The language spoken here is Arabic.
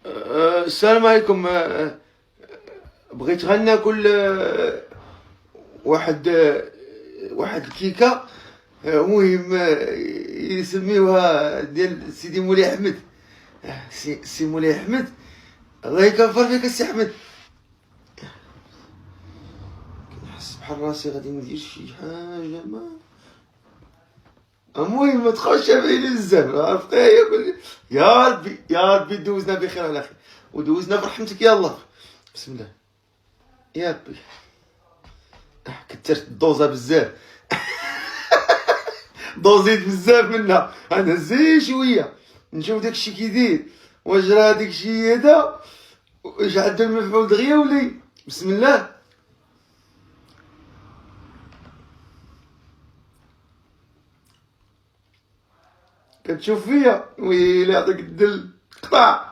السلام عليكم. بغيت غير ناكل واحد واحد الكيكة. مهم يسميوها ديال سيدي مولاي أحمد. سي مولاي أحمد، الله يكفر فيك السي أحمد. كنحس بحال راسي غادي ندير شي حاجة ما. المهم ما تخافش عليا بزاف، عرفتي؟ يا ربي يا ربي دوزنا بخير على خير، ودوزنا برحمتك يا الله. بسم الله يا ربي. كثرت الدوزة بزاف. دوزيت بزاف منها، انا زي شويه نشوف داكشي كي يدير، واش راه داكشي هذا واش عندو المفعول دغيا ولا. بسم الله. كتشوف فيا ويلي يعطيك الدل قطع.